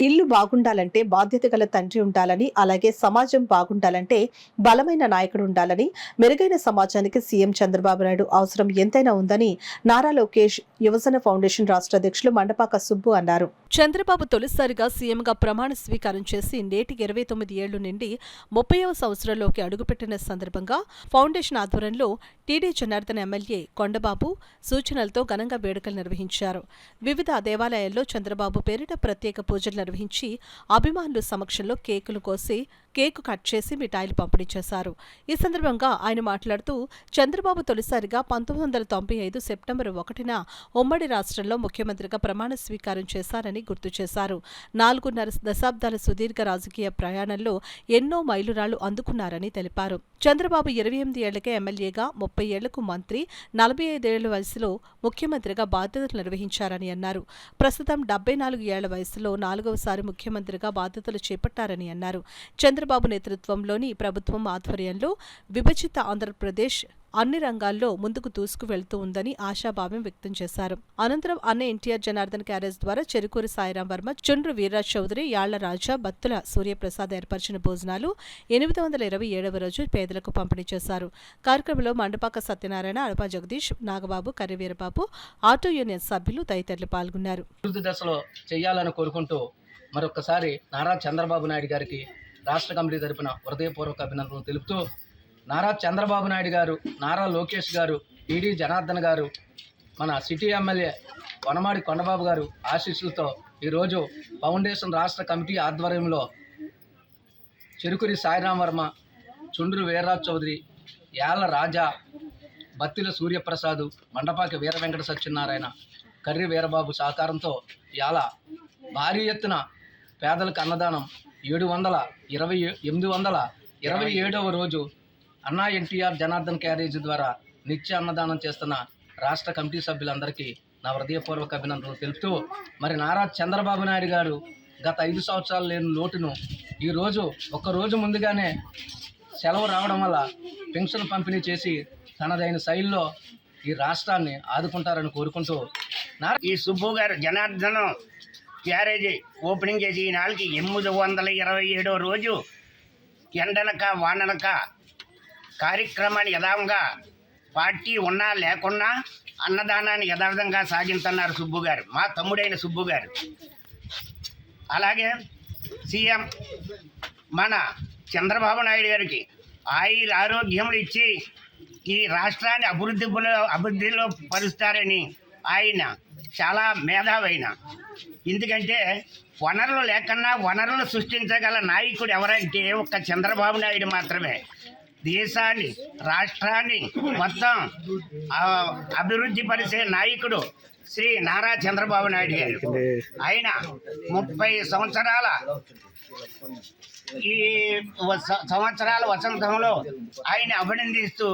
ఇల్లు బాగుండాలంటే బాధ్యత గల తండ్రి ఉండాలని, అలాగే సమాజం బాగుండాలంటే బలమైన నాయకుడు ఉండాలని, మెరుగైన సమాజానికి సీఎం చంద్రబాబు నాయుడు అవసరం ఎంతైనా ఉందని నారా లోకేష్ యువజన ఫౌండేషన్ రాష్ట్ర అధ్యక్షులు మండపాక సుబ్బు అన్నారు. చంద్రబాబు తొలిసారిగా సీఎంగా ప్రమాణ స్వీకారం చేసి నేటికి 29 ఏళ్లు నిండి 30వ సంవత్సరంలోకి అడుగుపెట్టిన సందర్భంగా ఫౌండేషన్ ఆధ్వర్యంలో టీడీ జనార్దన్ ఎమ్మెల్యే కొండబాబు సూచనలతో ఘనంగా వేడుకలు నిర్వహించారు. వివిధ దేవాలయాల్లో చంద్రబాబు పేరిట ప్రత్యేక పూజలు నిర్వహించి అభిమానుల సమక్షంలో కేకు కట్ చేసి మిఠాయిలు పంపిణీ చేశారు. ఈ సందర్భంగా ఆయన మాట్లాడుతూ చంద్రబాబు తొలిసారిగా 1995 సెప్టెంబర్ 1న ఉమ్మడి రాష్ట్రంలో ముఖ్యమంత్రిగా ప్రమాణ స్వీకారం చేశారని గుర్తు చేశారు. 4.5 దశాబ్దాల సుదీర్ఘ రాజకీయ ప్రయాణంలో ఎన్నో మైలురాళ్లు అందుకున్నారని తెలిపారు. చంద్రబాబు 28 ఏళ్లకే ఎమ్మెల్యేగా, 30 ఏళ్లకు మంత్రి, 45 ఏళ్ల వయసులో ముఖ్యమంత్రిగా బాధ్యతలు నిర్వహించారని అన్నారు. ప్రస్తుతం 74 ఏళ్ల వయసులో 4వసారి ముఖ్యమంత్రిగా బాధ్యతలు చేపట్టారని అన్నారు. చంద్రబాబు నేతృత్వంలోని ప్రభుత్వం ఆధ్వర్యంలో విభజిత ఆంధ్రప్రదేశ్ అన్ని రంగాల్లో ముందుకు దూసుకువెళ్తూ ఉందని ఆశాభావం వ్యక్తం చేశారు. అనంతరం అన్న ఎన్టీఆర్ జనార్దన్ క్యారేజ్ ద్వారా చెరుకూరి సాయిరాం వర్మ, చుండ్రు వీర్రాజ్ చౌదరి, యాళ్ల రాజా, బత్తుల సూర్యప్రసాద్ ఏర్పరిచిన భోజనాలు 827వ రోజు పేదలకు పంపిణీ చేశారు. కార్యక్రమంలో మండపాక సత్యనారాయణ, అడపా జగదీష్, నాగబాబు, కర్రివీరబాబు, ఆటో యూనియన్ సభ్యులు తదితరులు పాల్గొన్నారు. దశలో చేయాలని కోరుకుంటూ మరొకసారి నారా చంద్రబాబు నాయుడు గారికి రాష్ట్ర కమిటీ తరపున హృదయపూర్వక అభినందనలు తెలుపుతూ, నారా చంద్రబాబు నాయుడు గారు, నారా లోకేష్ గారు, టీడీ జనార్దన్ గారు, మన సిటీ ఎమ్మెల్యే వనమాడి కొండబాబు గారు ఆశీస్సులతో ఈరోజు ఫౌండేషన్ రాష్ట్ర కమిటీ ఆధ్వర్యంలో చెరుకురి సాయిరాం వర్మ, చుండ్రు వీర్రాజ్ చౌదరి, యాళ్ల రాజా, బత్తిల సూర్యప్రసాద్, మండపాక వీర వెంకట సత్యనారాయణ, కర్రి వీరబాబు సహకారంతో ఇవాళ భారీ ఎత్తున పేదలకు అన్నదానం 827వ రోజు అన్నా ఎన్టీఆర్ జనార్దన్ క్యారేజ్ ద్వారా నిత్య అన్నదానం చేస్తున్న రాష్ట్ర కమిటీ సభ్యులందరికీ నా హృదయపూర్వక అభినందనలు తెలుపుతూ, మరి నారా చంద్రబాబు నాయుడు గారు గత 5 సంవత్సరాలు లేని లోటును ఈరోజు ఒక్కరోజు ముందుగానే సెలవు రావడం వల్ల పెన్షన్ పంపిణీ చేసి తనదైన శైలిలో ఈ రాష్ట్రాన్ని ఆదుకుంటారని కోరుకుంటూ, ఈ సుబ్బు గారు జనార్దన్ క్యారేజీ ఓపెనింగ్ చేసి ఈ నాలుగు 827వ రోజు ఎండనక వాననక కార్యక్రమాన్ని యథావంగా పార్టీ ఉన్నా లేకున్నా అన్నదానాన్ని యథావిధంగా సాగిస్తున్నారు సుబ్బు గారు, మా తమ్ముడైన సుబ్బు గారు. అలాగే సీఎం మన చంద్రబాబు నాయుడు గారికి ఆరోగ్యములు ఇచ్చి ఈ రాష్ట్రాన్ని అభివృద్ధిలో పరుస్తారని ఆయన చాలా మేధావైన. ఎందుకంటే వనరులు లేకన్నా వనరులు సృష్టించగల నాయకుడు ఎవరంటే ఒక్క చంద్రబాబు నాయుడు మాత్రమే. దేశాన్ని, రాష్ట్రాన్ని మొత్తం అభివృద్ధి పరిచే నాయకుడు శ్రీ నారా చంద్రబాబు నాయుడు గారు. ఆయన 30 సంవత్సరాల ఈ సంవత్సరాల వసంతంలో ఆయన అభినందిస్తూ